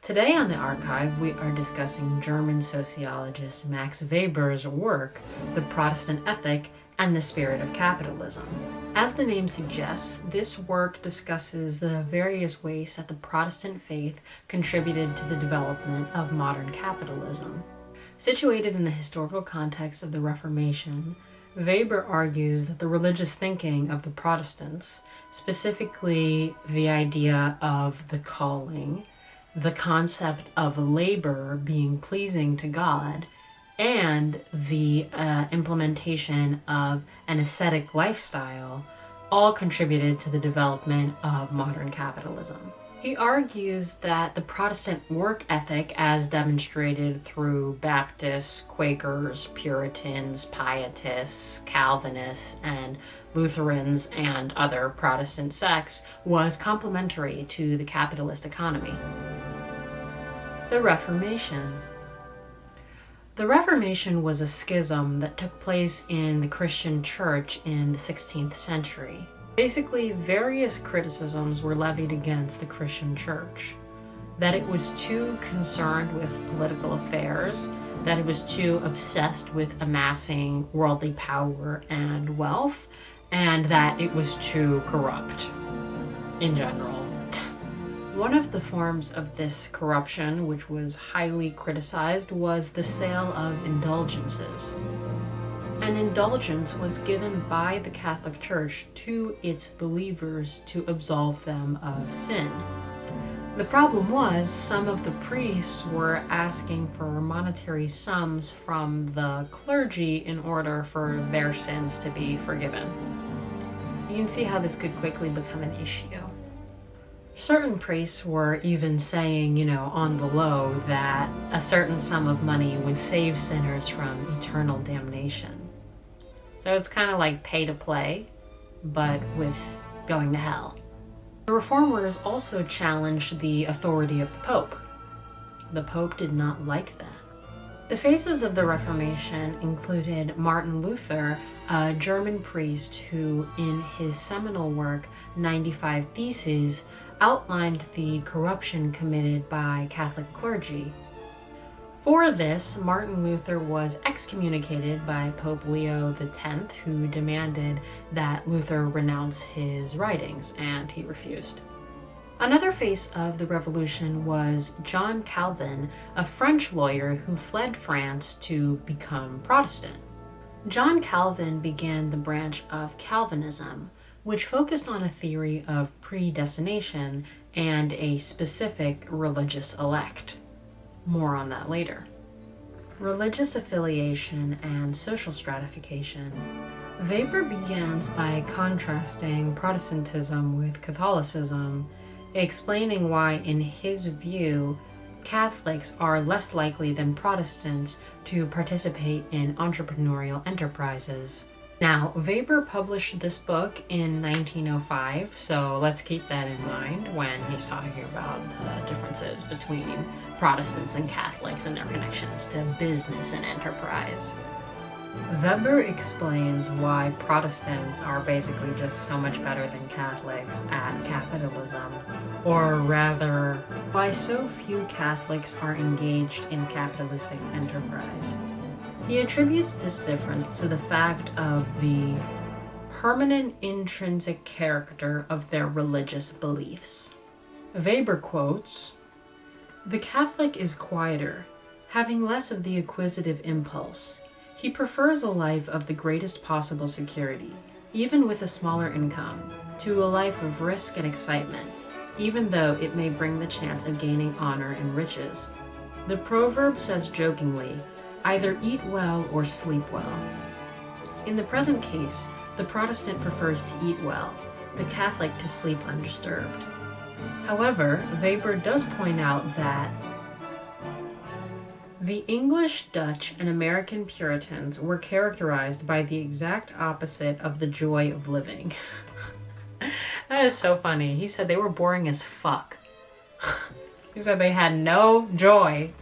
Today on the archive, we are discussing German sociologist Max Weber's work, The Protestant Ethic and the Spirit of Capitalism. As the name suggests, this work discusses the various ways that the Protestant faith contributed to the development of modern capitalism. Situated in the historical context of the Reformation, Weber argues that the religious thinking of the Protestants, specifically the idea of the calling, the concept of labor being pleasing to God, and the implementation of an ascetic lifestyle, all contributed to the development of modern capitalism. He argues that the Protestant work ethic, as demonstrated through Baptists, Quakers, Puritans, Pietists, Calvinists, and Lutherans, and other Protestant sects, was complementary to the capitalist economy. The Reformation. The Reformation was a schism that took place in the Christian church in the 16th century. Basically, various criticisms were levied against the Christian church. That it was too concerned with political affairs, that it was too obsessed with amassing worldly power and wealth, and that it was too corrupt in general. One of the forms of this corruption, which was highly criticized, was the sale of indulgences. An indulgence was given by the Catholic Church to its believers to absolve them of sin. The problem was some of the priests were asking for monetary sums from the clergy in order for their sins to be forgiven. You can see how this could quickly become an issue. Certain priests were even saying, on the low, that a certain sum of money would save sinners from eternal damnation. So it's kind of like pay to play, but with going to hell. The reformers also challenged the authority of the Pope. The Pope did not like that. The faces of the Reformation included Martin Luther, a German priest who, in his seminal work, 95 Theses, outlined the corruption committed by Catholic clergy. For this, Martin Luther was excommunicated by Pope Leo X, who demanded that Luther renounce his writings, and he refused. Another face of the revolution was John Calvin, a French lawyer who fled France to become Protestant. John Calvin began the branch of Calvinism, which focused on a theory of predestination and a specific religious elect. More on that later. Religious affiliation and social stratification. Weber begins by contrasting Protestantism with Catholicism, explaining why, in his view, Catholics are less likely than Protestants to participate in entrepreneurial enterprises. Now, Weber published this book in 1905, so let's keep that in mind when he's talking about the differences between Protestants and Catholics and their connections to business and enterprise. Weber explains why Protestants are basically just so much better than Catholics at capitalism, or rather, why so few Catholics are engaged in capitalistic enterprise. He attributes this difference to the fact of the permanent intrinsic character of their religious beliefs. Weber quotes, "The Catholic is quieter, having less of the acquisitive impulse. He prefers a life of the greatest possible security, even with a smaller income, to a life of risk and excitement, even though it may bring the chance of gaining honor and riches. The proverb says jokingly, 'Either eat well or sleep well.' In the present case, the Protestant prefers to eat well, the Catholic to sleep undisturbed." However, Weber does point out that the English, Dutch, and American Puritans were characterized by the exact opposite of the joy of living. That is so funny. He said they were boring as fuck. He said they had no joy.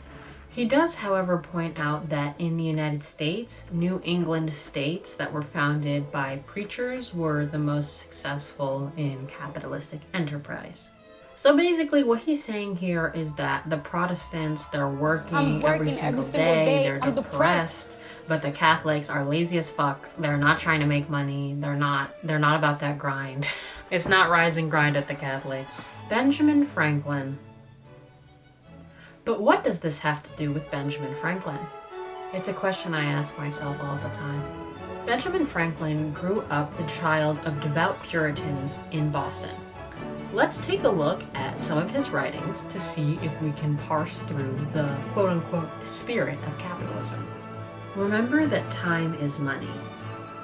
He does, however, point out that in the United States, New England states that were founded by preachers were the most successful in capitalistic enterprise. So basically what he's saying here is that the Protestants, they're working every single day, they're depressed, but the Catholics are lazy as fuck. They're not trying to make money. They're not about that grind. It's not rise and grind at the Catholics. Benjamin Franklin. But what does this have to do with Benjamin Franklin? It's a question I ask myself all the time. Benjamin Franklin grew up the child of devout Puritans in Boston. Let's take a look at some of his writings to see if we can parse through the quote-unquote spirit of capitalism. Remember that time is money.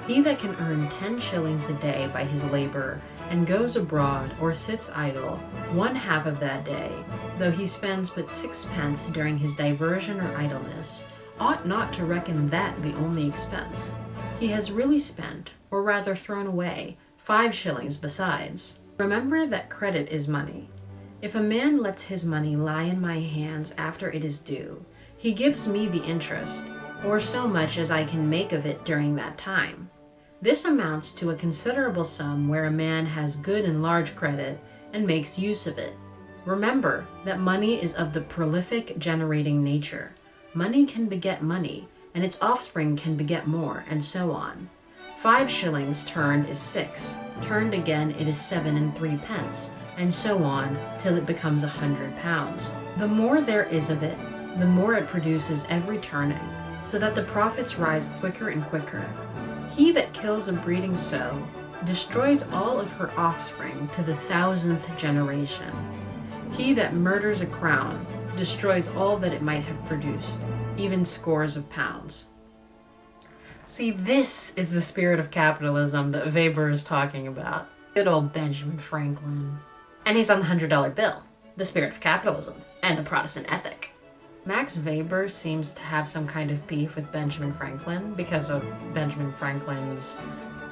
He that can earn 10 shillings a day by his labor and goes abroad or sits idle 1/2 of that day, though he spends but 6 pence during his diversion or idleness, ought not to reckon that the only expense. He has really spent, or rather thrown away, 5 shillings besides. Remember that credit is money. If a man lets his money lie in my hands after it is due, he gives me the interest, or so much as I can make of it during that time. This amounts to a considerable sum where a man has good and large credit and makes use of it. Remember that money is of the prolific generating nature. Money can beget money, and its offspring can beget more, and so on. 5 shillings turned is 6, turned again it is 7 3 pence, and so on till it becomes 100 pounds. The more there is of it, the more it produces every turning, so that the profits rise quicker and quicker. He that kills a breeding sow destroys all of her offspring to the 1000th generation. He that murders a crown destroys all that it might have produced, even scores of pounds. See, this is the spirit of capitalism that Weber is talking about. Good old Benjamin Franklin. And he's on the $100 bill. The spirit of capitalism and the Protestant ethic. Max Weber seems to have some kind of beef with Benjamin Franklin because of Benjamin Franklin's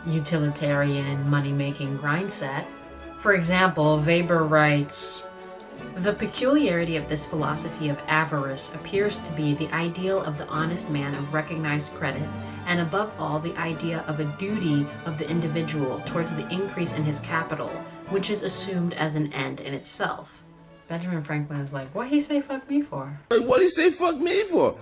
utilitarian money-making grind set. For example, Weber writes, "The peculiarity of this philosophy of avarice appears to be the ideal of the honest man of recognized credit, and above all the idea of a duty of the individual towards the increase in his capital, which is assumed as an end in itself." Benjamin Franklin is like, what he say fuck me for? What he say fuck me for?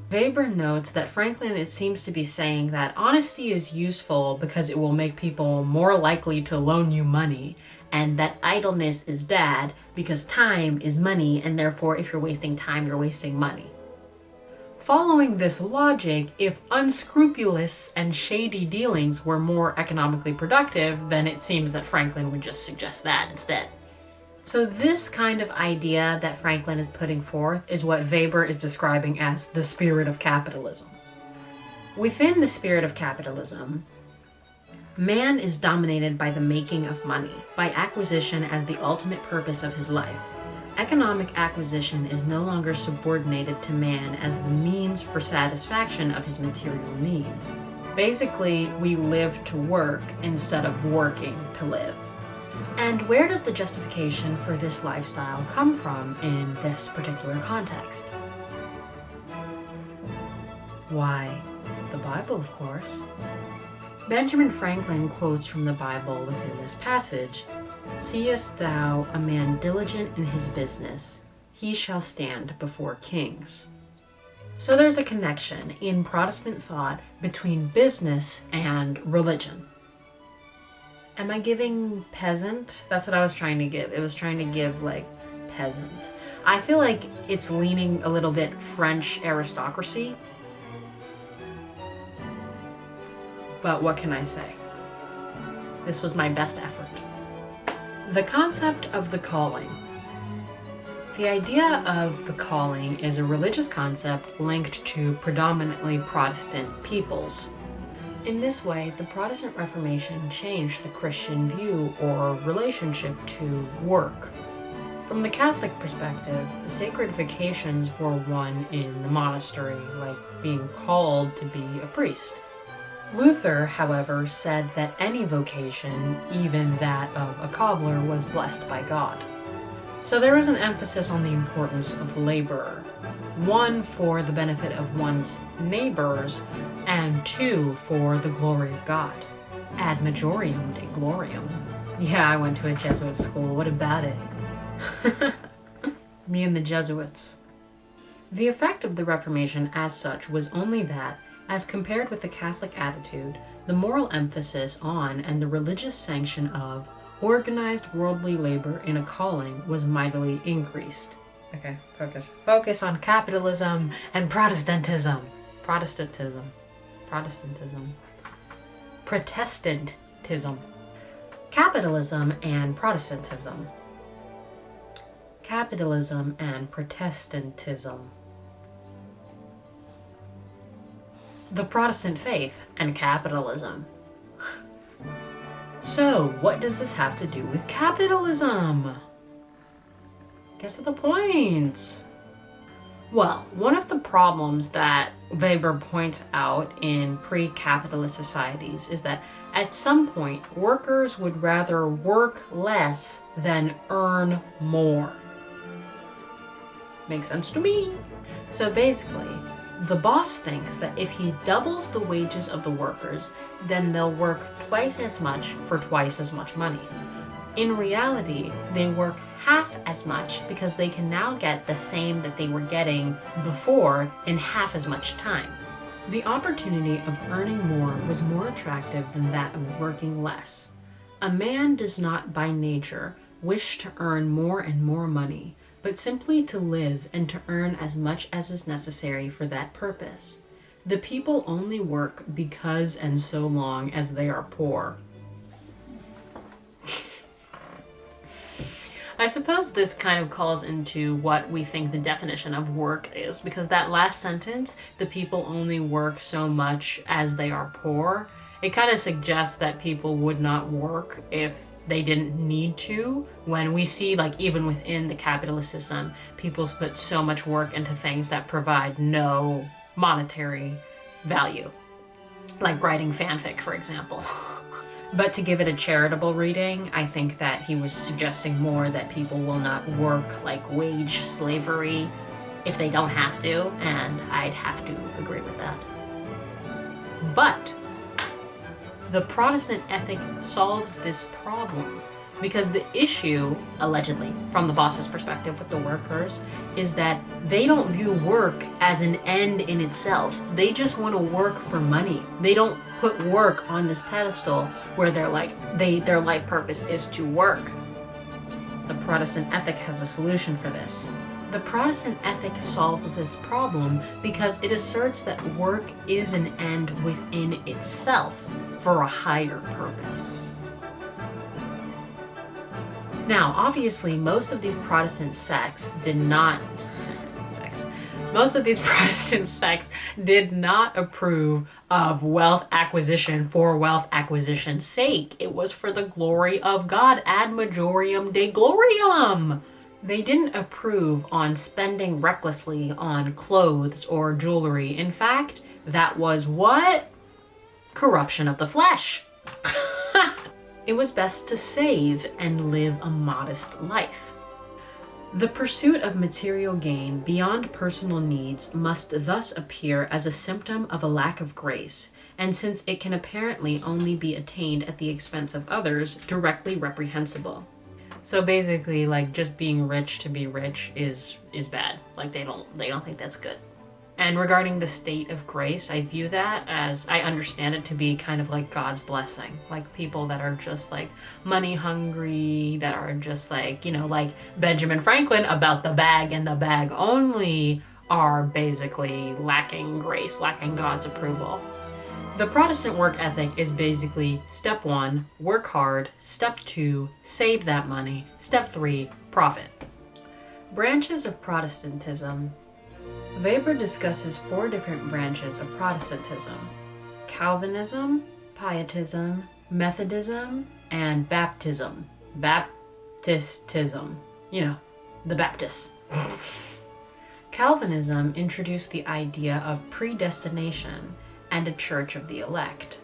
Weber notes that Franklin, it seems to be saying that honesty is useful because it will make people more likely to loan you money, and that idleness is bad because time is money, and therefore if you're wasting time, you're wasting money. Following this logic, if unscrupulous and shady dealings were more economically productive, then it seems that Franklin would just suggest that instead. So this kind of idea that Franklin is putting forth is what Weber is describing as the spirit of capitalism. Within the spirit of capitalism, man is dominated by the making of money, by acquisition as the ultimate purpose of his life. Economic acquisition is no longer subordinated to man as the means for satisfaction of his material needs. Basically, we live to work instead of working to live. And where does the justification for this lifestyle come from in this particular context? Why, the Bible, of course. Benjamin Franklin quotes from the Bible within this passage, "Seest thou a man diligent in his business, he shall stand before kings." So there's a connection in Protestant thought between business and religion. Am I giving peasant? That's what I was trying to give. It was trying to give like peasant. I feel like it's leaning a little bit French aristocracy. But what can I say? This was my best effort. The concept of the calling. The idea of the calling is a religious concept linked to predominantly Protestant peoples. In this way, the Protestant Reformation changed the Christian view or relationship to work. From the Catholic perspective, sacred vocations were won in the monastery, like being called to be a priest. Luther, however, said that any vocation, even that of a cobbler, was blessed by God. So there is an emphasis on the importance of labor, one for the benefit of one's neighbors, and two for the glory of God. Ad majorem de gloriam. Yeah, I went to a Jesuit school. What about it? Me and the Jesuits. The effect of the Reformation as such was only that, as compared with the Catholic attitude, the moral emphasis on and the religious sanction of organized worldly labor in a calling was mightily increased. Okay, focus. Focus on capitalism and Protestantism. Protestantism. Capitalism and Protestantism. Capitalism and Protestantism. The Protestant faith and capitalism. So, what does this have to do with capitalism? Get to the point. Well, one of the problems that Weber points out in pre-capitalist societies is that at some point, workers would rather work less than earn more. Makes sense to me. So basically, the boss thinks that if he doubles the wages of the workers, then they'll work twice as much for twice as much money. In reality, they work half as much because they can now get the same that they were getting before in half as much time. The opportunity of earning more was more attractive than that of working less. A man does not by nature wish to earn more and more money, but simply to live and to earn as much as is necessary for that purpose. The people only work because and so long as they are poor. I suppose this kind of calls into what we think the definition of work is, because that last sentence, the people only work so much as they are poor, it kind of suggests that people would not work if they didn't need to, when we see, like, even within the capitalist system, people put so much work into things that provide no monetary value, like writing fanfic, for example. But to give it a charitable reading, I think that he was suggesting more that people will not work like wage slavery if they don't have to, and I'd have to agree with that. But the Protestant ethic solves this problem, because the issue, allegedly, from the boss's perspective with the workers, is that they don't view work as an end in itself. They just want to work for money. They don't put work on this pedestal where they're like, their life purpose is to work. The Protestant ethic has a solution for this. The Protestant ethic solves this problem because it asserts that work is an end within itself for a higher purpose. Now, obviously, most of these Protestant sects did not approve of wealth acquisition for wealth acquisition's sake. It was for the glory of God, ad majorem de gloriam. They didn't approve on spending recklessly on clothes or jewelry. In fact, that was what? Corruption of the flesh. It was best to save and live a modest life. The pursuit of material gain beyond personal needs must thus appear as a symptom of a lack of grace, and since it can apparently only be attained at the expense of others, directly reprehensible. So basically, like, just being rich to be rich is bad. Like, they don't think that's good. And regarding the state of grace, I view that as, I understand it to be kind of like God's blessing. Like people that are just like money hungry, that are just like, you know, like Benjamin Franklin about the bag and the bag only, are basically lacking grace, lacking God's approval. The Protestant work ethic is basically step 1, work hard, step 2, save that money, step 3, profit. Branches of Protestantism. Weber discusses 4 different branches of Protestantism: Calvinism, Pietism, Methodism, and Baptism. Baptistism. You know, the Baptists. Calvinism introduced the idea of predestination and a church of the elect.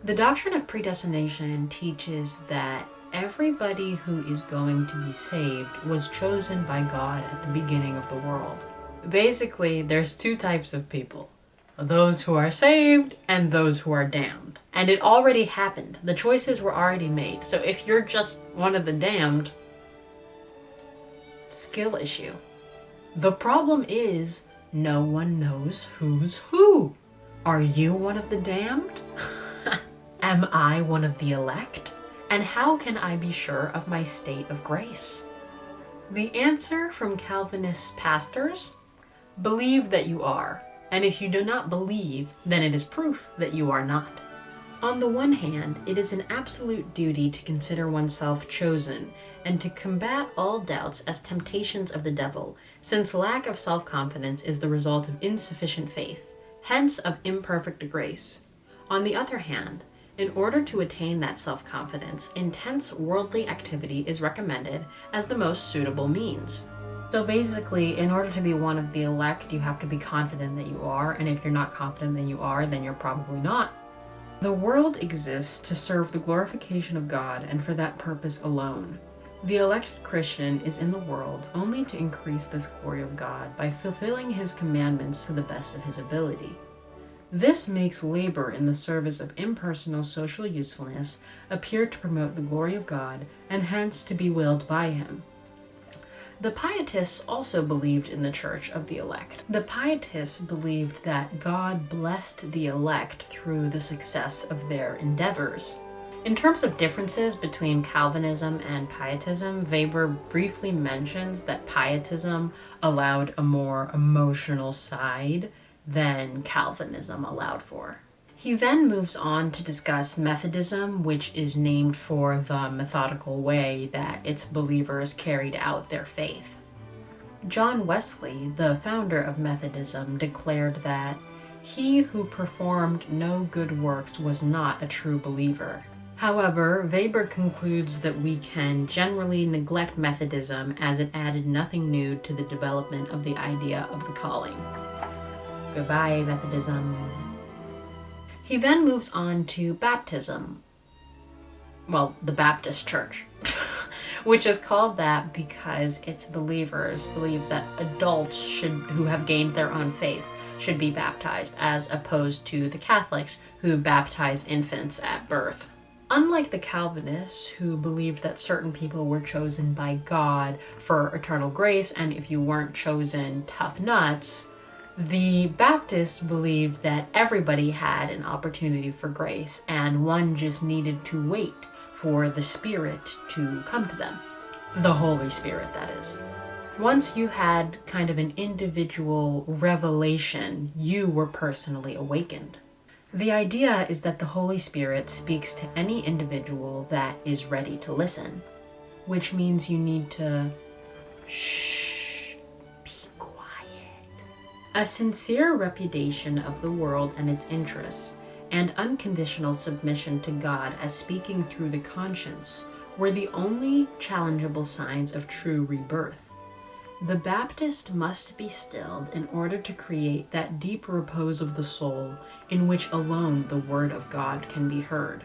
The doctrine of predestination teaches that everybody who is going to be saved was chosen by God at the beginning of the world. Basically, there's 2 types of people. those who are saved and those who are damned. And it already happened. The choices were already made. So if you're just one of the damned, skill issue. The problem is no one knows who's who. Are you one of the damned? Am I one of the elect? And how can I be sure of my state of grace? The answer from Calvinist pastors: believe that you are. And if you do not believe, then it is proof that you are not. On the one hand, it is an absolute duty to consider oneself chosen and to combat all doubts as temptations of the devil, since lack of self-confidence is the result of insufficient faith, hence of imperfect grace. On the other hand, in order to attain that self-confidence, intense worldly activity is recommended as the most suitable means. So basically, in order to be one of the elect, you have to be confident that you are, and if you're not confident that you are, then you're probably not. The world exists to serve the glorification of God, and for that purpose alone. The elected Christian is in the world only to increase this glory of God by fulfilling his commandments to the best of his ability. This makes labor in the service of impersonal social usefulness appear to promote the glory of God, and hence to be willed by him. The Pietists also believed in the church of the elect. The Pietists believed that God blessed the elect through the success of their endeavors. In terms of differences between Calvinism and Pietism, Weber briefly mentions that Pietism allowed a more emotional side than Calvinism allowed for. He then moves on to discuss Methodism, which is named for the methodical way that its believers carried out their faith. John Wesley, the founder of Methodism, declared that he who performed no good works was not a true believer. However, Weber concludes that we can generally neglect Methodism as it added nothing new to the development of the idea of the calling. Goodbye, Methodism. He then moves on to baptism. Well, the Baptist Church, which is called that because its believers believe that adults who have gained their own faith should be baptized, as opposed to the Catholics who baptize infants at birth. Unlike the Calvinists, who believed that certain people were chosen by God for eternal grace, and if you weren't chosen, tough nuts, the Baptists believed that everybody had an opportunity for grace, and one just needed to wait for the Spirit to come to them. The Holy Spirit, that is. Once you had kind of an individual revelation, you were personally awakened. The idea is that the Holy Spirit speaks to any individual that is ready to listen, which means you need to be quiet. A sincere repudiation of the world and its interests, and unconditional submission to God as speaking through the conscience were the only challengeable signs of true rebirth. The Baptist must be stilled in order to create that deep repose of the soul in which alone the word of God can be heard.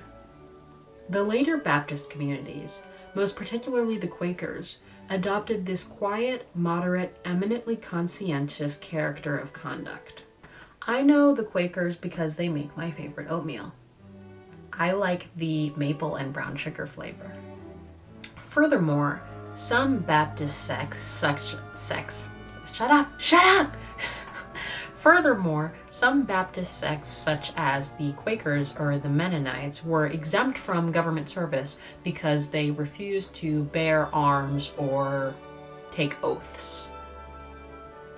The later Baptist communities, most particularly the Quakers, adopted this quiet, moderate, eminently conscientious character of conduct. I know the Quakers because they make my favorite oatmeal. I like the maple and brown sugar flavor. Furthermore, some Baptist Furthermore, some Baptist sects, such as the Quakers or the Mennonites, were exempt from government service because they refused to bear arms or take oaths.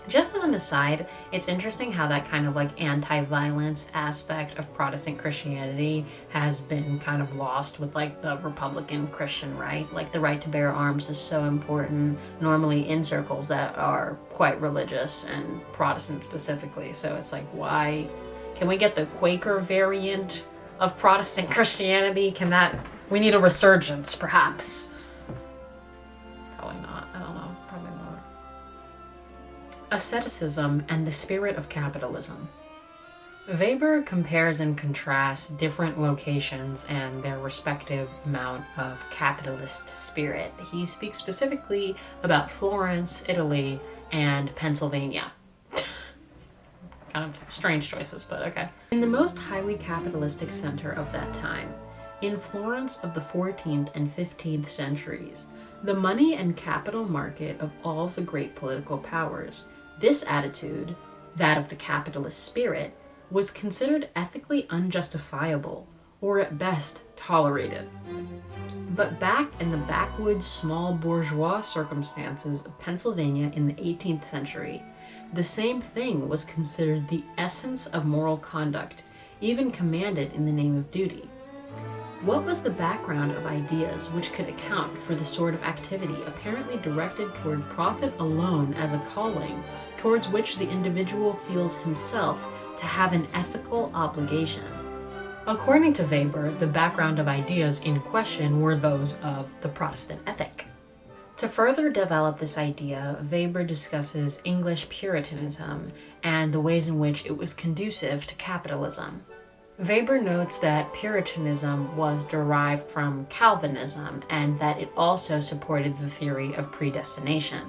Just as an aside, it's interesting how that kind of like anti-violence aspect of Protestant Christianity has been kind of lost with like the Republican Christian right. Like the right to bear arms is so important, normally in circles that are quite religious and Protestant specifically. So it's like, why can we get the Quaker variant of Protestant Christianity? We need a resurgence perhaps. Probably not, I don't know, probably not. Asceticism and the spirit of capitalism. Weber compares and contrasts different locations and their respective amount of capitalist spirit. He speaks specifically about Florence, Italy, and Pennsylvania. Kind of strange choices, but okay. In the most highly capitalistic center of that time, in Florence of the 14th and 15th centuries, the money and capital market of all the great political powers, this attitude, that of the capitalist spirit, was considered ethically unjustifiable, or at best tolerated. But back in the backwoods small bourgeois circumstances of Pennsylvania in the 18th century, the same thing was considered the essence of moral conduct, even commanded in the name of duty. What was the background of ideas which could account for the sort of activity apparently directed toward profit alone as a calling, towards which the individual feels himself to have an ethical obligation? According to Weber, the background of ideas in question were those of the Protestant ethic. To further develop this idea, Weber discusses English Puritanism and the ways in which it was conducive to capitalism. Weber notes that Puritanism was derived from Calvinism and that it also supported the theory of predestination.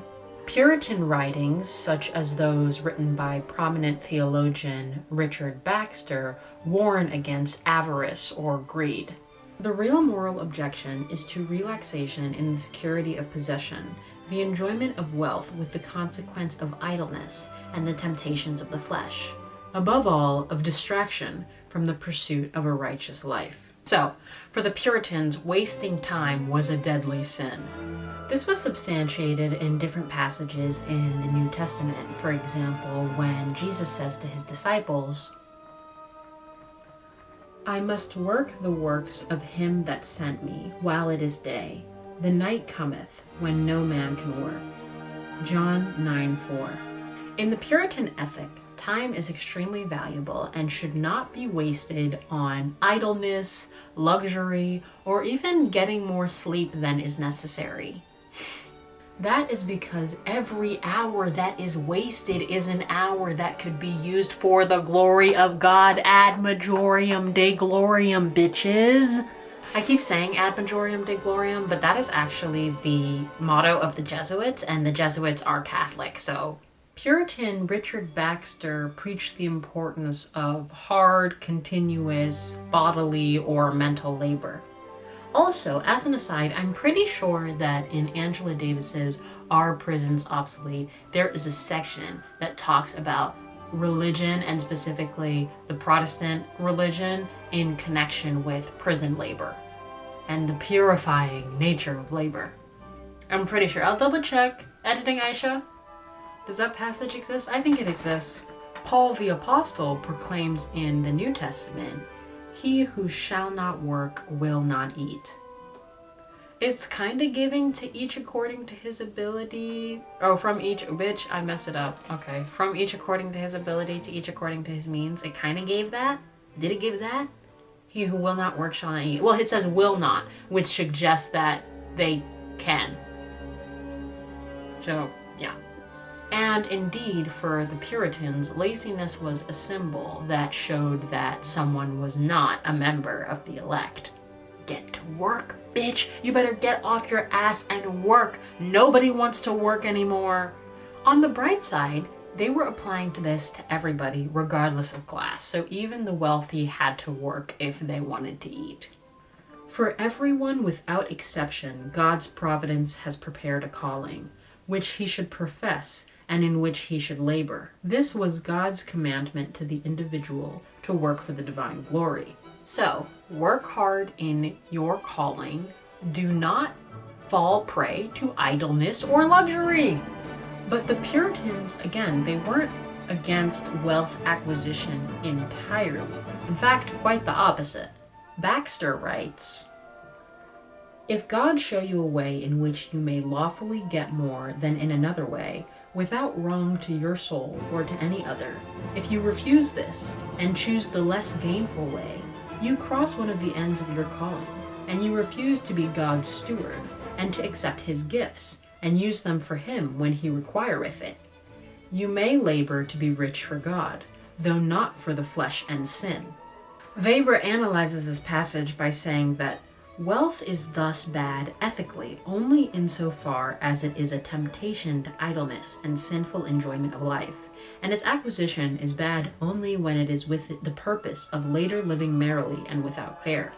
Puritan writings, such as those written by prominent theologian Richard Baxter, warn against avarice or greed. The real moral objection is to relaxation in the security of possession, the enjoyment of wealth with the consequence of idleness and the temptations of the flesh, above all, of distraction from the pursuit of a righteous life. So, for the Puritans, wasting time was a deadly sin. This was substantiated in different passages in the New Testament. For example, when Jesus says to his disciples, "I must work the works of him that sent me while it is day. The night cometh when no man can work." John 9:4. In the Puritan ethic, time is extremely valuable and should not be wasted on idleness, luxury, or even getting more sleep than is necessary. That is because every hour that is wasted is an hour that could be used for the glory of God. Ad majorem de gloriam, bitches. I keep saying ad majorem de gloriam, but that is actually the motto of the Jesuits, and the Jesuits are Catholic, so Puritan Richard Baxter preached the importance of hard, continuous, bodily, or mental labor. Also, as an aside, I'm pretty sure that in Angela Davis's Are Prisons Obsolete, there is a section that talks about religion, and specifically the Protestant religion, in connection with prison labor and the purifying nature of labor. I'm pretty sure. I'll double check. Editing Aisha? Does that passage exist? I think it exists. Paul the Apostle proclaims in the New Testament, "He who shall not work will not eat." It's kind of giving to each according to his ability. Oh, from each, bitch, I messed it up. Okay. From each according to his ability to each according to his means. It kind of gave that. Did it give that? He who will not work shall not eat. Well, it says will not, which suggests that they can. So, yeah. And indeed, for the Puritans, laziness was a symbol that showed that someone was not a member of the elect. Get to work, bitch. You better get off your ass and work. Nobody wants to work anymore. On the bright side, they were applying this to everybody, regardless of class. So even the wealthy had to work if they wanted to eat. For everyone without exception, God's providence has prepared a calling, which he should profess and in which he should labor. This was God's commandment to the individual to work for the divine glory. So, work hard in your calling. Do not fall prey to idleness or luxury. But the Puritans, again, they weren't against wealth acquisition entirely. In fact, quite the opposite. Baxter writes, "If God show you a way in which you may lawfully get more than in another way, without wrong to your soul or to any other, if you refuse this and choose the less gainful way, you cross one of the ends of your calling, and you refuse to be God's steward, and to accept his gifts, and use them for him when he requireth it. You may labor to be rich for God, though not for the flesh and sin." Weber analyzes this passage by saying that Wealth is thus bad ethically only insofar as it is a temptation to idleness and sinful enjoyment of life, and its acquisition is bad only when it is with the purpose of later living merrily and without care.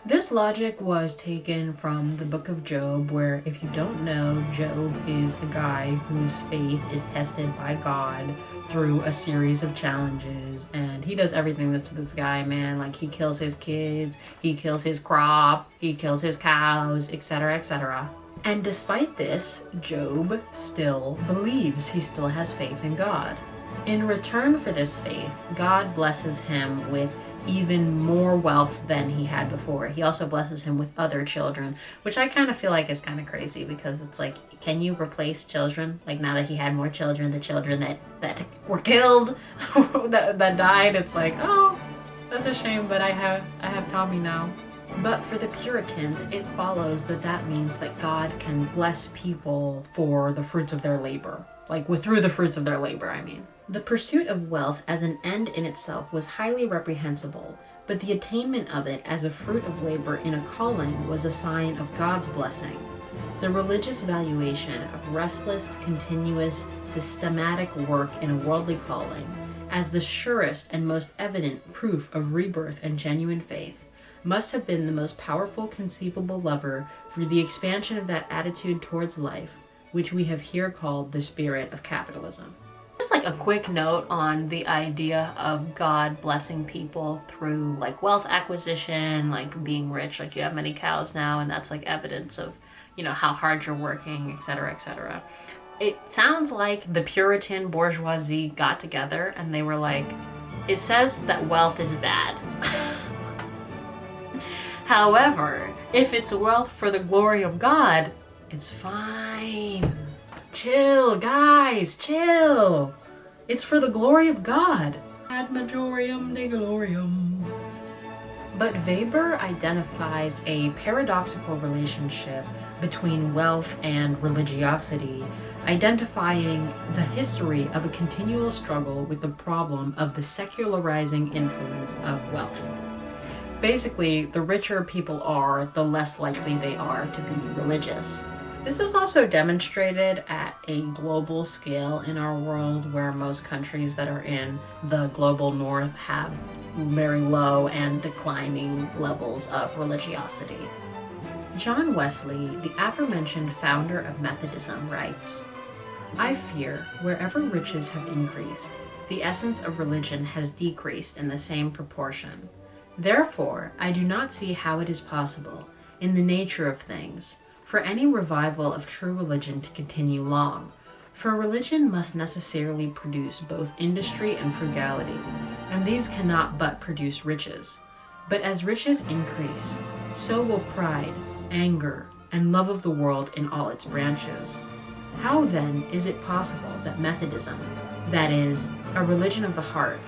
This logic was taken from the book of Job, where, if you don't know, Job is a guy whose faith is tested by God through a series of challenges, and he does everything to this guy, man. Like, he kills his kids, he kills his crop, he kills his cows, etc., etc. And despite this, Job still believes, he still has faith in God. In return for this faith, God blesses him with even more wealth than he had before. He also blesses him with other children, which I kind of feel like is kind of crazy, because it's like, can you replace children? Like, now that he had more children, the children that were killed, that died, it's like, oh, that's a shame, but I have Tommy now. But for the Puritans, it follows that means that God can bless people for the fruits of their labor. Through the fruits of their labor, I mean. The pursuit of wealth as an end in itself was highly reprehensible, but the attainment of it as a fruit of labor in a calling was a sign of God's blessing. The religious valuation of restless, continuous, systematic work in a worldly calling, as the surest and most evident proof of rebirth and genuine faith, must have been the most powerful conceivable lever for the expansion of that attitude towards life, which we have here called the spirit of capitalism. Just like a quick note on the idea of God blessing people through like wealth acquisition, like being rich, like you have many cows now, and that's like evidence of, how hard you're working, etc., etc. It sounds like the Puritan bourgeoisie got together and they were like, it says that wealth is bad. However, if it's wealth for the glory of God, it's fine. Chill, guys, chill. It's for the glory of God. Ad majorem de gloriam. But Weber identifies a paradoxical relationship between wealth and religiosity, identifying the history of a continual struggle with the problem of the secularizing influence of wealth. Basically, the richer people are, the less likely they are to be religious. This is also demonstrated at a global scale in our world, where most countries that are in the global north have very low and declining levels of religiosity. John Wesley, the aforementioned founder of Methodism, writes, "I fear wherever riches have increased, the essence of religion has decreased in the same proportion. Therefore, I do not see how it is possible, in the nature of things, for any revival of true religion to continue long, for religion must necessarily produce both industry and frugality, and these cannot but produce riches. But as riches increase, so will pride, anger, and love of the world in all its branches. How then is it possible that Methodism, that is, a religion of the heart,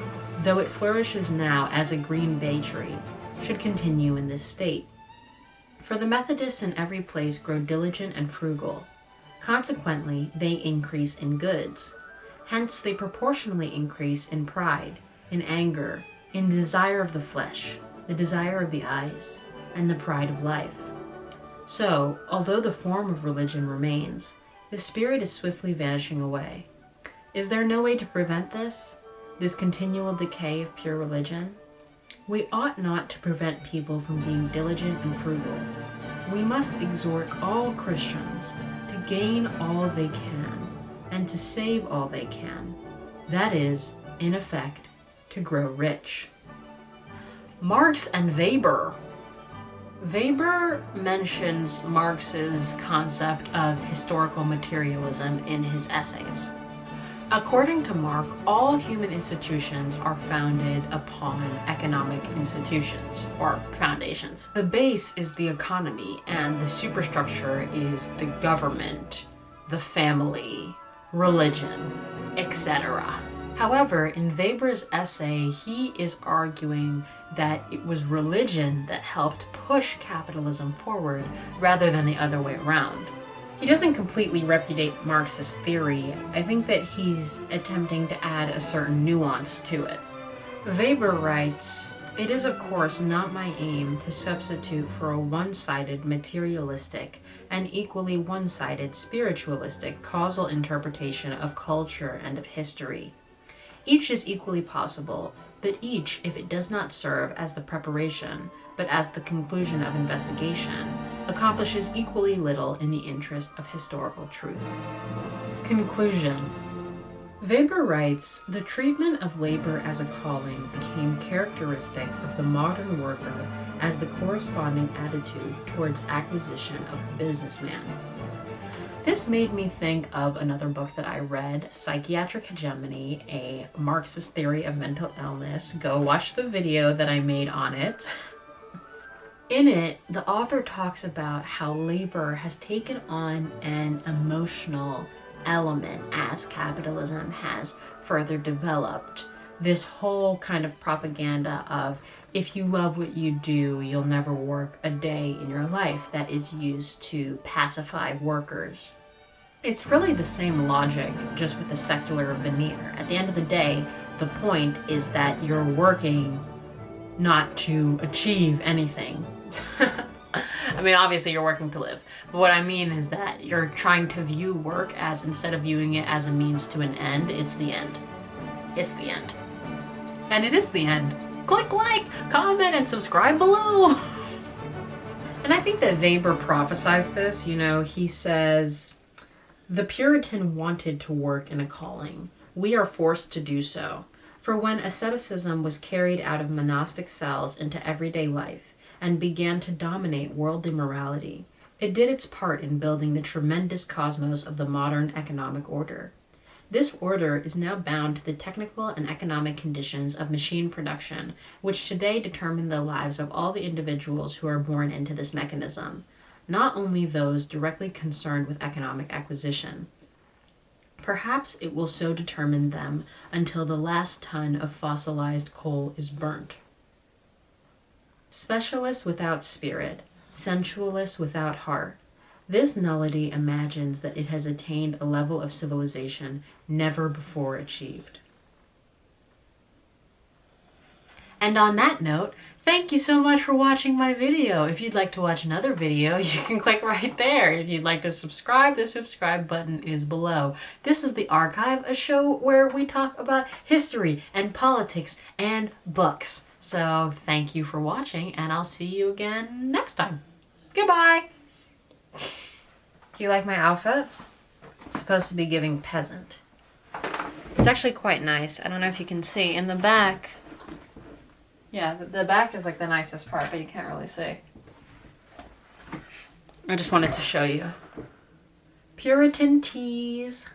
though it flourishes now as a green bay tree, should continue in this state? For the Methodists in every place grow diligent and frugal. Consequently, they increase in goods. Hence, they proportionally increase in pride, in anger, in desire of the flesh, the desire of the eyes, and the pride of life. So, although the form of religion remains, the spirit is swiftly vanishing away. Is there no way to prevent this continual decay of pure religion? We ought not to prevent people from being diligent and frugal. We must exhort all Christians to gain all they can, and to save all they can. That is, in effect, to grow rich." Marx and Weber. Weber mentions Marx's concept of historical materialism in his essays. According to Marx, all human institutions are founded upon economic institutions, or foundations. The base is the economy, and the superstructure is the government, the family, religion, etc. However, in Weber's essay, he is arguing that it was religion that helped push capitalism forward rather than the other way around. He doesn't completely repudiate Marx's theory. I think that he's attempting to add a certain nuance to it. Weber writes, It is, of course, not my aim to substitute for a one-sided materialistic and equally one-sided spiritualistic causal interpretation of culture and of history. Each is equally possible, but each, if it does not serve as the preparation, but as the conclusion of investigation, accomplishes equally little in the interest of historical truth. Conclusion. Weber writes, the treatment of labor as a calling became characteristic of the modern worker as the corresponding attitude towards acquisition of the businessman. This made me think of another book that I read, Psychiatric Hegemony, a Marxist theory of mental illness. Go watch the video that I made on it. In it, the author talks about how labor has taken on an emotional element as capitalism has further developed. This whole kind of propaganda of if you love what you do, you'll never work a day in your life, that is used to pacify workers. It's really the same logic, just with a secular veneer. At the end of the day, the point is that you're working not to achieve anything. I mean, obviously you're working to live, but what I mean is that you're trying to view work as, instead of viewing it as a means to an end, it's the end. It's the end. And it is the end. Click like, comment, and subscribe below. And I think that Weber prophesies this. He says, the Puritan wanted to work in a calling. We are forced to do so. For when asceticism was carried out of monastic cells into everyday life, and began to dominate worldly morality, it did its part in building the tremendous cosmos of the modern economic order. This order is now bound to the technical and economic conditions of machine production, which today determine the lives of all the individuals who are born into this mechanism, not only those directly concerned with economic acquisition. Perhaps it will so determine them until the last ton of fossilized coal is burnt. Specialists without spirit, sensualists without heart. This nullity imagines that it has attained a level of civilization never before achieved. And on that note, thank you so much for watching my video. If you'd like to watch another video, you can click right there. If you'd like to subscribe, the subscribe button is below. This is The Archive, a show where we talk about history and politics and books. So thank you for watching, and I'll see you again next time. Goodbye! Do you like my outfit? It's supposed to be giving peasant. It's actually quite nice. I don't know if you can see. In the back... Yeah, the back is like the nicest part, but you can't really see. I just wanted to show you. Puritan tees.